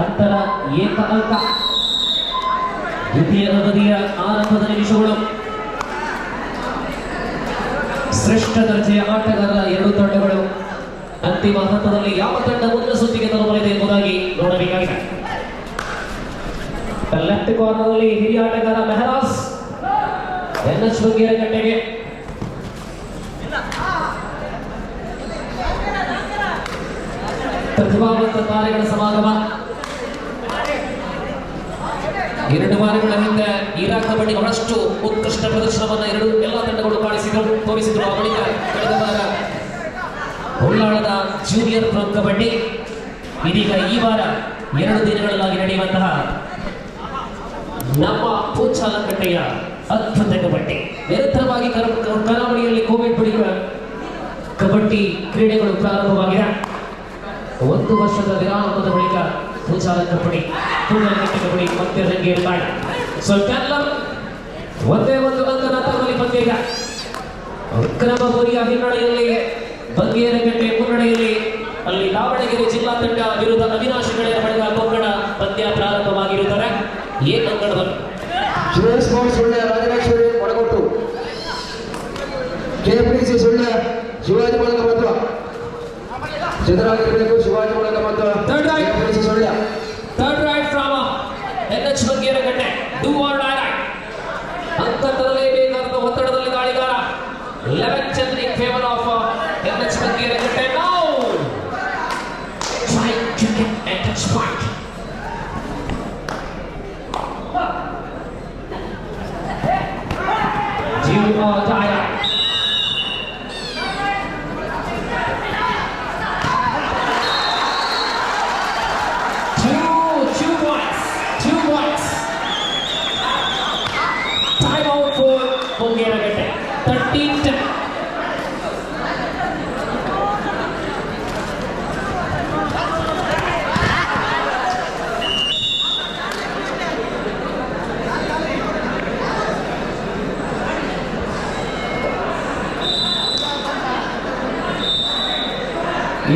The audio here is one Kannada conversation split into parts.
ಅಂತರ ಏಕ ಅಂಕ. ದ್ವಿತೀಯ ಅವಧಿಯ ಆರಂಭದ ನಿಮಿಷಗಳು. ಶ್ರೇಷ್ಠ ದರ್ಜೆಯ ಆಟಗಾರರ ಎರಡು ತಂಡಗಳು ಅಂತಿಮ ಹಂತದಲ್ಲಿ ಯಾವ ತಂಡ ಮುಂದಿನ ಸುತ್ತಿಗೆ ತಲುಪಲಿದೆ ಎಂಬುದಾಗಿ ನೋಡಬೇಕಾಗಿದೆ. ಲೆಫ್ಟ್ ಕಾರ್ನರ್ ಅಲ್ಲಿ ಹಿರಿಯ ಆಟಗಾರ ಮೆಹರಾಸ್ ಎನ್ಎಚ್ ಬಂಗೇರಕಟ್ಟೆಗೆ. ಪ್ರತಿಭಾವಂತ ತಾರೆಗಳ ಸಮಾಗಮ. 2 ವಾರಗಳ ಹಿಂದೆ ಇರಾಕ್ ಕಬಡ್ಡಿ ಬಹಳಷ್ಟು ಉತ್ಕೃಷ್ಟ ಪ್ರದರ್ಶನವನ್ನು ಎಲ್ಲ ತಂಡಗಳು ತೋರಿಸಿದ್ರು. ಆ ಬಳಿಕ ಕಳೆದ ವಾರ ಉಳ್ಳಾಳದ ಜೂನಿಯರ್ ಪ್ರೊ ಕಬಡ್ಡಿ, ಇದೀಗ ಈ ವಾರ 2 ದಿನಗಳಾಗಿ ನಡೆಯುವಂತಹ ನಮ್ಮ ಪೂಚಾಲಕಟ್ಟೆಯ ಅದ್ಭುತ ಕಬಡ್ಡಿ. ನಿರಂತರವಾಗಿ ಕರಾವಳಿಯಲ್ಲಿ ಕೋವಿಡ್ ಬಳಿಕ ಕಬಡ್ಡಿ ಕ್ರೀಡೆಗಳು ಪ್ರಾರಂಭವಾಗಿದೆ. 1 ವರ್ಷದ ವಿರಾಮದ ಬಳಿಕ ಪೂಚಾಲಕಟ್ಟೆ ಕಬಡ್ಡಿ ಮತ್ತೆ ರಂಗೇರ್ತಾರೆ. ಒಂದೇ ಒಂದು ಅಂಕ ನಂತರದಲ್ಲಿ ಪಂದ್ಯ. ಕ್ರಮಬರಿಯ ಹಿನ್ನಡೆಯಲ್ಲಿ ಬಂಗೇರಕಟ್ಟೆ ಮುನ್ನಡೆಯಲ್ಲಿ. ಅಲ್ಲಿ ದಾವಣಗೆರೆ ಜಿಲ್ಲಾ ತಂಡ ವಿರುದ್ಧ ಅವಿನಾಶಿ ಕಡೆಯ ಬಳಿಕ ಕೊಂಗಣ ಪಂದ್ಯ ಪ್ರಾರಂಭವಾಗಿರುತ್ತಾರೆ. ಅಂಗಣದಲ್ಲಿ ಸುಳ್ಯ ರಾಜರಾಜೇಶ್ವರಿ ಒಳಗೊಟ್ಟು, ಕೆಪಿಸಿ ಸುಳ್ಯ ಶಿವಾಜಿ ಮೂಲಕ ಮತ್ತು ಚಂದ್ರಾಗಿರಬೇಕು. ಶಿವಾಜಿ ಮೂಲಕ ಮತ್ತು KPC Sullia. Third right from NH Bangerakatte. Do or die right. ಅಂಕ ತರಲೇಬೇಕಾದ ಒತ್ತಡದಲ್ಲಿ ದಾಳಿಗಾರ 11 in favor of NH Bangerakatte. Now try to get a touch point. You are dying. Two points. Time out for Bangeragette. 13-10.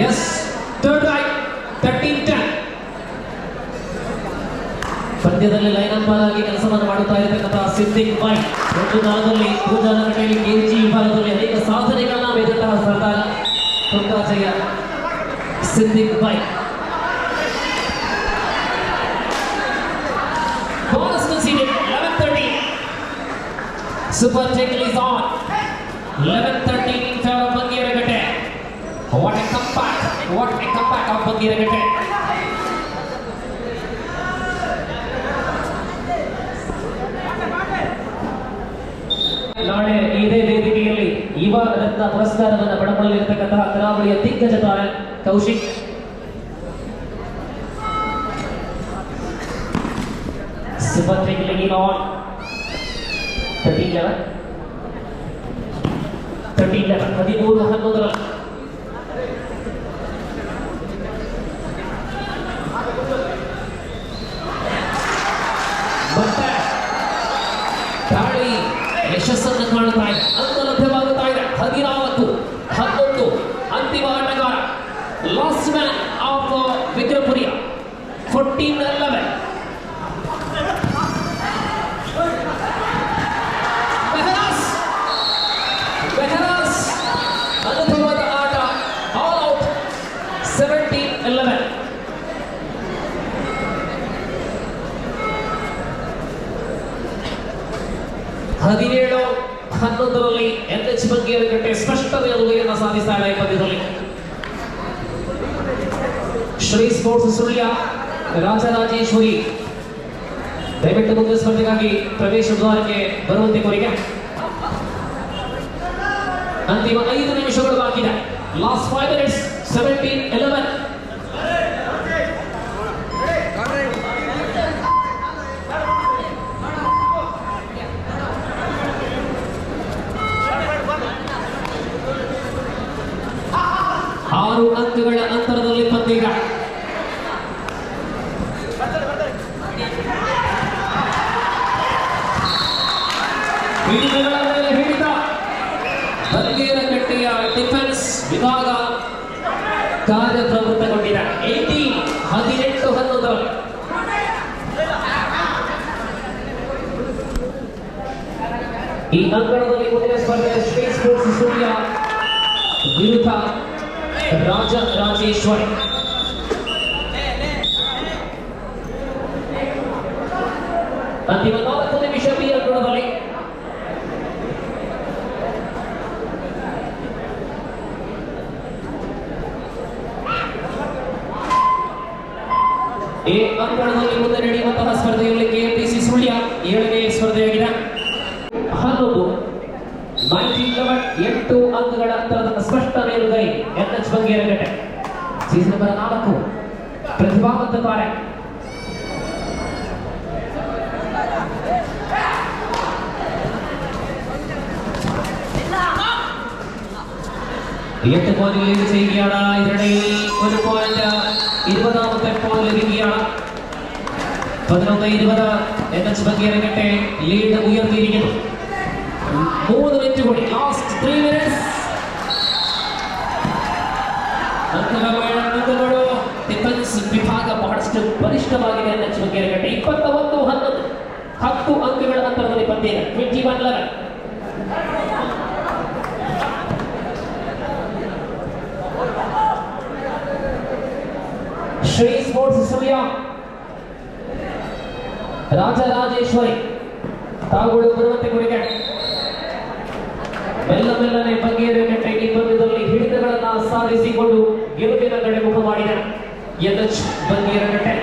Yes, third right, 13-10. ಪಂದ್ಯದಲ್ಲಿ ಲೈನ್ ಅಂಪೈರ್ ಆಗಿ ಕೆಲಸವನ್ನು ಮಾಡುತ್ತಾ ಇರತಕ್ಕಂತಹ ಸಿದ್ದಿಕ್ ಬೈ. 1-4ರಲ್ಲಿ ಪೂಜಾಲಕಟ್ಟೆಯಲ್ಲಿ ಕೆಜಿ ವಿಭಾಗದಲ್ಲಿ ಅನೇಕ ಸಾಧನೆಗಳನ್ನ ಮೆರೆದಂತಹ ಸರ್ದಾರ್ ತೊಂಕಾಜಯ್ಯ Siddiq Bai. Bonus conceded. 11-13. Super tackle is on. 11-13 in favor of Bangeragette. What a comeback of Bangeragette. ನಾಳೆ ಇದೇ ವೇದಿಕೆಯಲ್ಲಿ ಯುವ ರತ್ನ ಪುರಸ್ಕಾರವನ್ನು ಪಡೆದುಕೊಳ್ಳಲಿರತಕ್ಕಂತಹ ಕರಾವಳಿಯ ದಿಗ್ಗಜ ತಾರೆ Kaushik. Super tackling in on. 13-11 13-11 ದಾಳಿ ಯಶಸ್ಸನ್ನು ಕಾಣುತ್ತಾ ಇದೆ. ಅಂಕ ಲಭ್ಯವಾಗುತ್ತಾ ಇದೆ. 14-11 ಅಂತಿಮ ಆಟಗಾರ ಲಾಸ್ಟ್ ಮ್ಯಾನ್ ಆಫ್ ವಿಕ್ರಮಪುರಿ. 14-11 ಮೆಹರಾಸ್ ಅನುಭವದ ಆಟ. All out. 17-11. ಹದಿನೇಳು 11ರಲ್ಲಿ ಎನ್ಎಚ್ ಬಂಗೇರಕಟ್ಟೆ ಸ್ಪಷ್ಟತೆಯ ಉದಯವನ್ನು ಸಾಧಿಸ್ತಾ ಇದೆ. ಪಂದ್ಯದಲ್ಲಿ ಶ್ರೀ ಸ್ಪೋರ್ಟ್ಸ್ ಸುಳ್ಯ ರಾಜರಾಜೇಶ್ವರಿ ದಯವಿಟ್ಟು ಮುಂದಿನ ಸ್ಪರ್ಧೆಗಾಗಿ ಪ್ರವೇಶ ದ್ವಾರಕ್ಕೆ ಬರುವಂತೆ ಕೋರಿಕೆ. ಅಂತಿಮ 5 ನಿಮಿಷಗಳು ಬಾಕಿ ಇದೆ. Last 5 minutes. 17-11. ಆರು ಅಂಕಗಳ ಅಂತರದಲ್ಲಿ ಪಂದ್ಯ. ಹಿಡಿತಗಳ ಮೇಲೆ ಹಿಡಿತ. ಬಂಗೇರಕಟ್ಟೆಯ ಡಿಫೆನ್ಸ್ ವಿಭಾಗ ಕಾರ್ಯಪ್ರವೃತ್ತಗೊಂಡಿದೆ. 18-18 11. ಈ ಅಂಕಣದಲ್ಲಿ ಮುಂದಿನ ಸ್ಪರ್ಧೆ ಶ್ರೀ ಸ್ಪೋರ್ಟ್ಸ್ ಸೂರ್ಯ ವಿರುದ್ಧ ರಾಜರಾಜೇಶ್ವರಿ. ಅಂತಿಮ 4 ನಿಮಿಷ ಈ ಅಂಕಣದಲ್ಲಿ ಈ ಅಂಕಣದಲ್ಲಿ ಮುಂದೆ ನಡೆಯುವಂತಹ ಸ್ಪರ್ಧೆಯಲ್ಲಿ ಕೆಎಂಟಿಸಿ ಸುಳ್ಯ 7ನೇ ಸ್ಪರ್ಧೆಯಾಗಿದೆ. 11 8 ಅಂಕಗಳ ಅಂತರದ ಸ್ಪಷ್ಟ ಮೇಲುಗೈ ಎನ್ಎಚ್ ಬಂಗೇರಗಟ್ಟೆ. ಸೀಸನ್ ನಂಬರ್ 4 ಪ್ರತಿಭಾವಂತ ತಾರೆ. എട്ട് പോയിന്റ് ലീഡ് ചെയ്യുകയാണ്. ഇതിനിടയിൽ 1 പോയിന്റ് 20ാമത്തെ പോയിന്റ് ലഭിക്കുകയാണ്. 11-20 എൻഎച്ച് ബംഗേരഗട്ടെ ലീഡ് ഉയർത്തിയിരിക്കുന്നു. 3 മിനിറ്റ് കൂടി, ലാസ്റ്റ് 3 മിനിറ്റ്സ്. ಅಂಕಗಳು ಡಿಫೆನ್ಸ್ ವಿಭಾಗ ಬಹಳಷ್ಟು ಬಲಿಷ್ಠವಾಗಿದೆ. ಎನ್ಎಚ್ ಬಂಗೇರಗಟ್ಟೆ 21-11 10 ಅಂಕಗಳ ಅಂತರದಲ್ಲಿ ಪಂದ್ಯ. 21-11. ಶ್ರೀ ಸ್ಪೋರ್ಟ್ಸ್ ಸೂರ್ಯ ರಾಜರಾಜೇಶ್ವರಿ ತಾವುಗಳು ಬರುವಂತೆ ಕೊಡುಗೆ. ಮೆಲ್ಲನೆ ಬಂಗೇರಗಟ್ಟೆ ಈ ಪಂದ್ಯದಲ್ಲಿ ಹಿಡಿತಗಳನ್ನು ಸಾಧಿಸಿಕೊಂಡು ಗೆಲುವಿನ ಕಡೆ ಮುಖ ಮಾಡಿದ ಎನ್ಎಚ್ ಬಂಗೇರಗಟ್ಟೆ.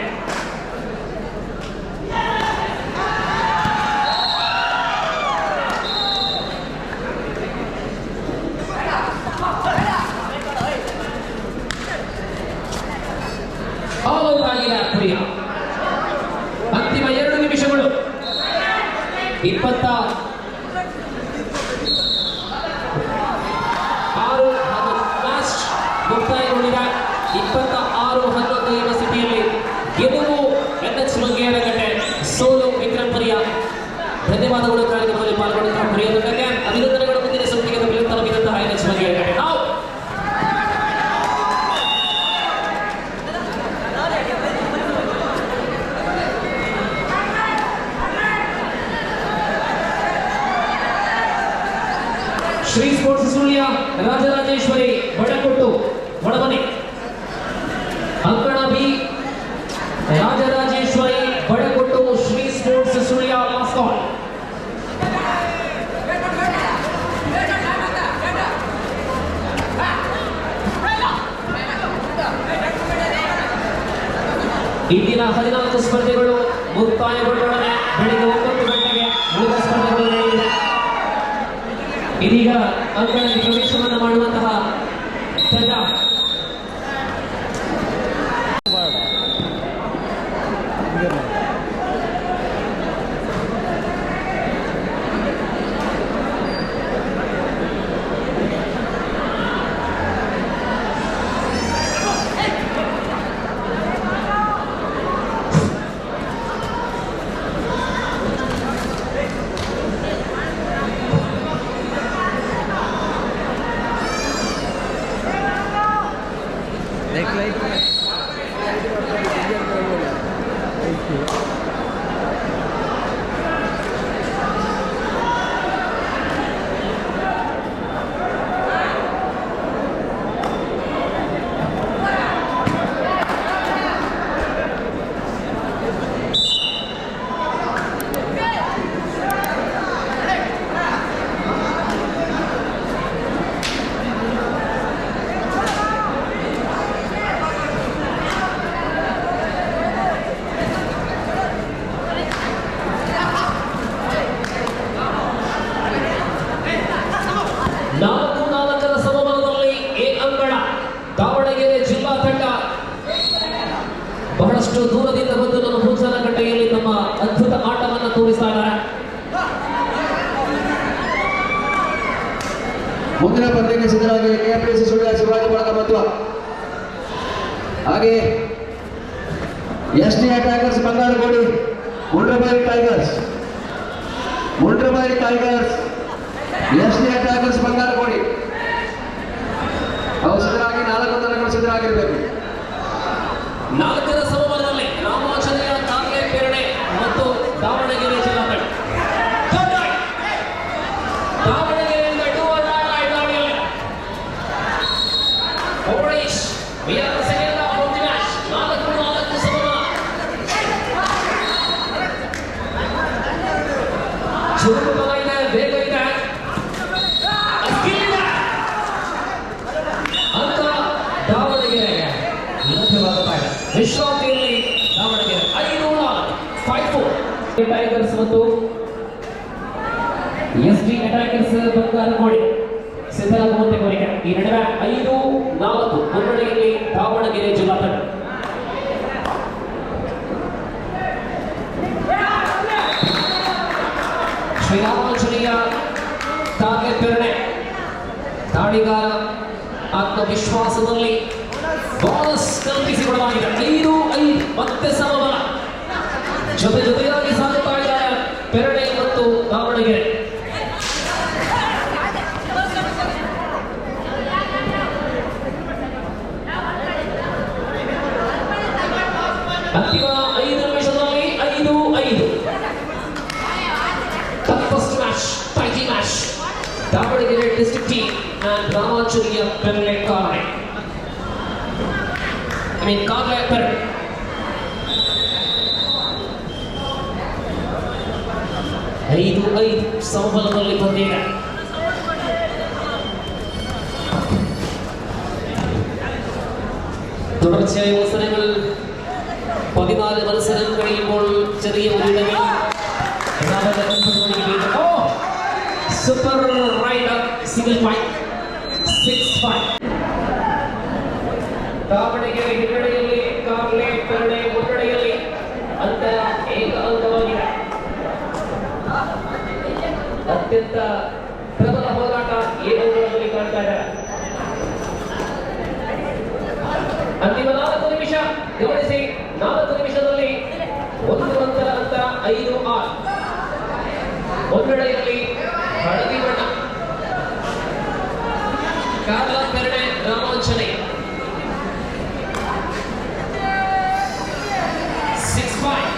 ಅಂತಿಮ 2 ನಿಮಿಷಗಳು 26 ಲಾಸ್ಟ್ ಮುಕ್ತಾಯಗೊಂಡಿದೆ. 26-11 ಎಂಬ ಸ್ಥಿತಿಯಲ್ಲಿ ಗೆಲುವು ಎನ್ಎಚ್ ಬಂಗೇರಗಟ್ಟೆ, ಸೋಲು ವಿಕ್ರಮ್ ಪರಿಯಾ. ಧನ್ಯವಾದಗಳು ಕಾರ್ಯಕ್ರಮದಲ್ಲಿ ಪಾಲ್ಗೊಂಡಿದ್ದ ಪ್ರಿಯರಿಗೆ ಅಭಿನಂದನೆಗಳು. ಮುಂದಿನ ಸುತ್ತಿಗೆ ತಲುಪಿದಂತಹ ಎನ್ಎಚ್ ಬಂಗೇರಗಟ್ಟೆ. ನಾವು ಶ್ರೀ ಸ್ಪೋರ್ಟ್ಸ್ ಸುಳ್ಯ ರಾಜರಾಜೇಶ್ವರಿ ಬಡಕೊಟ್ಟು ಒಳಮನೆ. ಅಂಕಣ ಬಿ ರಾಜರಾಜೇಶ್ವರಿ ಬಡಕೊಟ್ಟು Shri sports Sullia last call. ಇಂದಿನ 14 ಸ್ಪರ್ಧೆಗಳು ಮುಕ್ತಾಯಗೊಂಡೊಡನೆ ಬೆಳಿಗ್ಗೆ 9 ಗಂಟೆಗೆ ಉಳಿದ ಸ್ಪರ್ಧೆಗಳು ನಡೆಯಲಿದೆ. ಇದೀಗ ಅಂಕಣದಲ್ಲಿ ಪ್ರವೇಶವನ್ನು ಮಾಡುವಂತಹ ತಂಡ ಬಹಳಷ್ಟು ದೂರದಿಂದ ಬಂದು ನಮ್ಮ ಭೂಚನಕಟ್ಟೆಯಲ್ಲಿ ತಮ್ಮ ಅದ್ಭುತ ಆಟವನ್ನು ತೋರಿಸ್ತಾ ಇದ್ದಾರೆ. ಮುಂದಿನ ಪಂದ್ಯಕ್ಕೆ ಸಿದ್ಧರಾಗಿ ಕೆಎಂಟಿಸಿ ಸುಳ್ಯ ಶಿವಾಜಿ ಬಳಗ ಮತ್ತು ಹಾಗೆ ಎಸ್ಟಿ ಟೈಗರ್ಸ್ ಬಂಗಾರಗೋಡಿ ಮುಂಡ್ರಬಾಯಿ ಟೈಗರ್ಸ್ ಎಸ್ಟಿ ಟೈಗರ್ಸ್ ಬಂಗಾರಗೋಡಿ ಅವು ಸಿದ್ಧರಾಗಿ 4 ತಂಡಗಳು ಸಿದ್ಧರಾಗಿರಬೇಕು. 4ರ ಸಮಬಲದಲ್ಲಿ ಚುರುಕು ಬಲ ಇದೆ, ವೇಗ ಇದೆ, ಅಂತ ದಾವಣಗೆರೆಗೆ ಲಭ್ಯವಾಗುತ್ತಾ ಇದೆ. ವಿಶ್ರಾಂತಿಯಲ್ಲಿ ದಾವಣಗೆರೆ 5-4 ಟೈಗರ್ಸ್ ಮತ್ತು SD ಅಟ್ಯಾಕರ್ಸ್ ಬಂಗಾರಗೋಡಿ ಸಿದ್ದರಾಮಯ್ಯ ಕೋರಿಕೆ. ಈ ನಡುವೆ 5-4 ಮುನ್ನಡೆಯಲ್ಲಿ ದಾವಣಗೆರೆ ಜಿಲ್ಲಾ ತಂಡ. ಶ್ರೀರಾಮಾಂಜನೇಯ ಟಾರ್ಗೆಟ್ ಪ್ರೇರಣೆ, ದಾಳಿಗಾರ ಆತ್ಮವಿಶ್ವಾಸದಲ್ಲಿ ಬೋನಸ್ ಕಲ್ಪಿಸಿಕೊಡಲಾಗಿದೆ. 5-5 ಮತ್ತೆ ಸಮಬಲ, ಜೊತೆಯಾಗಿ ಸಾಗುತ್ತಾ ಇದ್ದಾರೆ ಪೆರಣೆ ಮತ್ತು ದಾವಣಗೆರೆ. ಅಂತಿಮ 5 ನಿಮಿಷದಲ್ಲಿ 5-5 first match, fighting match. Davanagere district team and Ramanjaneya Perane Karle, Karle Perane. ಐದು ಸಮಬಲದಲ್ಲಿ ಬಂದಿದೆ. തുടർച്ചയായ മത്സരങ്ങൾ 14 മത്സരം കഴിയുമ്പോൾ ചെറിയ super raider single fight 6-5. Davanagere ಹಿನ್ನಡೆಯಲ್ಲಿ, ಕಾರ್ಲೆ ಪೆರಣೆ ಮುನ್ನಡೆಯಲ್ಲಿ. ಅಂತರ ಏಕ ಅಂಕವಾಗಿದೆ. ಅತ್ಯಂತ ಪ್ರಬಲ ಹೋರಾಟ ಈ ಅಂಕಗಳಲ್ಲಿ ಕಾಣ್ತಾ ಇದ್ದಾರೆ. ಅಂತಿಮ 4 ನಿಮಿಷ ಗಮನಿಸಿ. 4 ನಿಮಿಷದಲ್ಲಿ 1 ಅಂತರ 5-6. ಮುನ್ನಡೆಯಲ್ಲಿ ಹಳದಿ ಬಣ್ಣ ಕಾರ್ಲ ಪೆರಣೆ ರಾಮಾಂಜನೇಯ 6-5.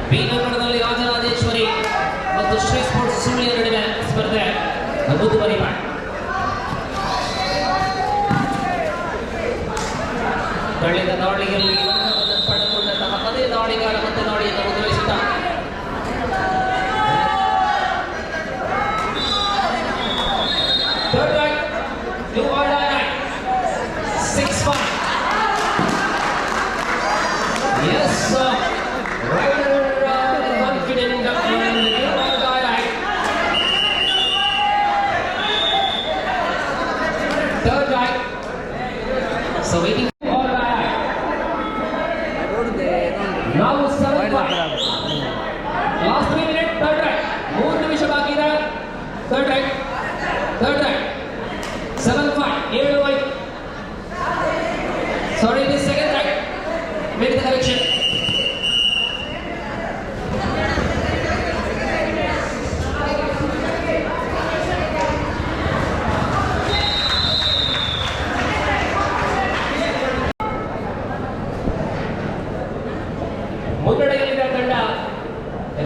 ಬೀನಂಗಡದಲ್ಲಿ ರಾಜರಾಜೇಶ್ವರಿ ಮತ್ತು ಶ್ರೀ ಸ್ಪೋರ್ಟ್ಸ್ ಸುಳ್ಳಿಯ ನಡುವೆ ಸ್ಪರ್ಧೆ ಮುಂದುವರಿಯುವ. ಕಳೆದ ದಾಳಿಯಲ್ಲಿ ಪಡೆದುಕೊಂಡಂತಹ ಅದೇ ದಾಳಿಗಾರ ಮತ್ತೆ ದಾಳಿಯನ್ನು ಮುಂದುವರಿಸುತ್ತಾರೆ. Third right, you are right. 6-5. Yes, rider confident and you are right. Third right. So waiting. Now 7-5. Last 3 minutes. Third right. 3 ನಿಮಿಷ ಬಾಕಿ ಇದೆ. Third right. 7-5. 7-5. Sorry, it is second right. Make the correction. ಮುನ್ನಡೆಯಲ್ಲಿದ್ದ ತಂಡ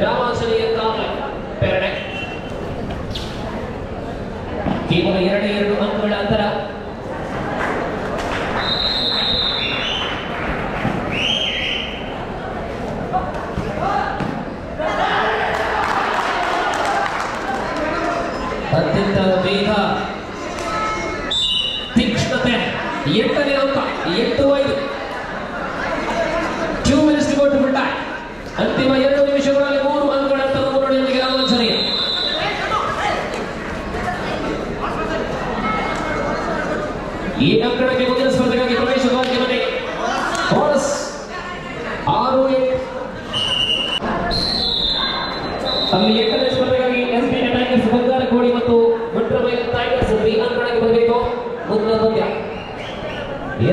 ರಾಮಾಂಜನೇಯ ಕಾರ್ಲೆ ಪೆರಣೆ. ಕೇವಲ 2 ಅಂಕಗಳ ಅಂತರ. ಅತ್ಯಂತ ವೇಗ, ತೀಕ್ಷ್ಣತೆ. 8ನೇ ಅಂಕ 8-5. 2 minutes to go to full time. ಅಂತಿಮ 2 ನಿಮಿಷಗಳಲ್ಲಿ 3 ಅಂಕಗಳ ಅಂತರ ಮುನ್ನಡೆಯೊಂದಿಗೆ ರಾಮಾಂಜನೇಯ. ಈ ಅಂಕಣಕ್ಕೆ ಮುಂದಿನ ಸ್ಪರ್ಧೆಗಾಗಿ ಪ್ರವೇಶವಾಗಿ ಮನೆ ಬೋನಸ್ 6-8. ಅಲ್ಲಿ 8ನೇ ಸ್ಪರ್ಧೆಗಾಗಿ SD ಅಟ್ಯಾಕರ್ಸ್ ಬಂಗಾರಗೋಡಿ ಮತ್ತು ಮುಂಡ್ರಬೈಲ್ ಟೈಗರ್ಸ್ ಈ ಅಂಕಣಕ್ಕೆ ಬರಬೇಕು. ಮುಂದಿನ ಪಂದ್ಯ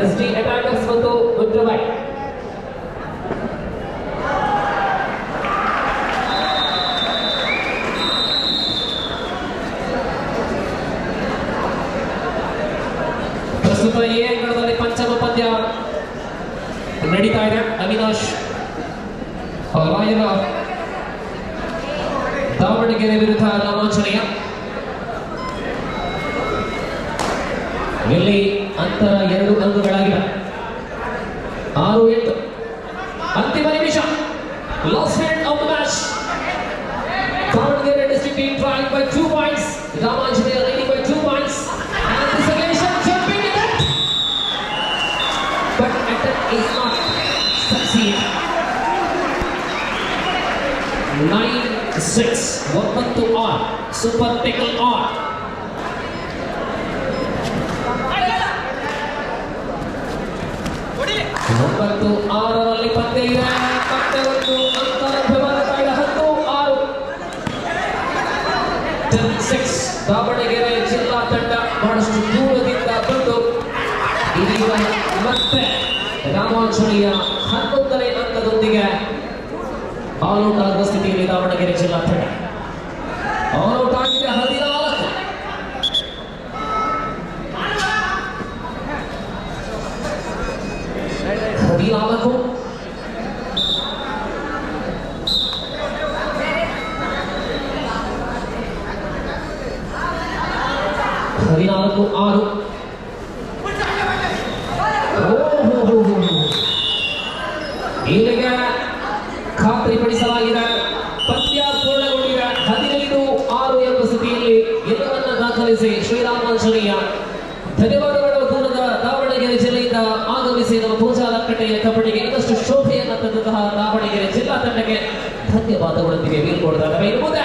SD ಅಟ್ಯಾಕರ್ಸ್ ಮತ್ತು ಮುಂಡ್ರಬೈಲ್. ಪ್ರಸ್ತುತ ಈ ಅಂಕಣದಲ್ಲಿ ಪಂಚಮ ಪಂದ್ಯ ನಡೀತಾ ಇದೆ. ಅವಿನಾಶ್ ರಾಯರ ದಾವಣಗೆರೆ ವಿರುದ್ಧ ರಾಮಾಂಜನೇಯ. ಇಲ್ಲಿ ಅಂತರ 2 ಅಂಕಗಳಾಗಿವೆ. 6-8 ಅಂತಿಮ ನಿಮಿಷ. Last minute of the match. Davangere district team trying by 2 points. Ramanjane leading by 2 points. And this occasion jumping in it. But attempt is not succeed. 9-6. 1-2 on. Super tackle on. Number 2 6ರಲ್ಲಿ ಪಂದ್ಯ ಇದೆ. ಮತ್ತೆ ಒಂದು ಅಂತರ ಬೆಂಬಲದ 10-6. 10-6. ದಾವಣಗೆರೆ ಜಿಲ್ಲಾ ತಂಡ ಬಹಳಷ್ಟು ದೂರದಿಂದ ಬಂದು ಇದೀಗ ಮತ್ತೆ ರಾಮಾಂಜನೇಯ 11ನೇ ಅಂಕದೊಂದಿಗೆ ಆಲ್ಔಟ್ ಆಗುವ ಸ್ಥಿತಿಯಲ್ಲಿ ದಾವಣಗೆರೆ ಜಿಲ್ಲಾ ತಂಡ ಆಲ್ಔಟ್ ಆಗಿದೆ. 14 14-6. ಇಲ್ಲಿಗೆ ಖಾತ್ರಿಪಡಿಸಲಾಗಿದೆ. ಪಂದ್ಯ ಪೂರ್ಣಗೊಂಡಿದೆ. 15-6 ಎಂಬ ಸ್ಥಿತಿಯಲ್ಲಿ ಗೆಲುವನ್ನು ದಾಖಲಿಸಿ ಶ್ರೀರಾಮಾಂಜನೇಯ. ಧನ್ಯವಾದಗಳು. ದೂರದ ದಾವಣಗೆರೆ ಜಿಲ್ಲೆಯಿಂದ ಆಗಮಿಸಿ ನಮ್ಮ ಪೂಜಾಲಕ್ಕಟ್ಟೆಯ ಕಬಡ್ಡಿಗೆ ಇನ್ನಷ್ಟು ಶೋಭೆಯನ್ನು ತಂದಂತಹ ದಾವಣಗೆರೆ ಜಿಲ್ಲಾ ತಂಡಕ್ಕೆ ಧನ್ಯವಾದಗಳೊಂದಿಗೆ ಬೀಳ್ಕೊಡ್ತಾರೆ. ಇನ್ನು ಮುಂದೆ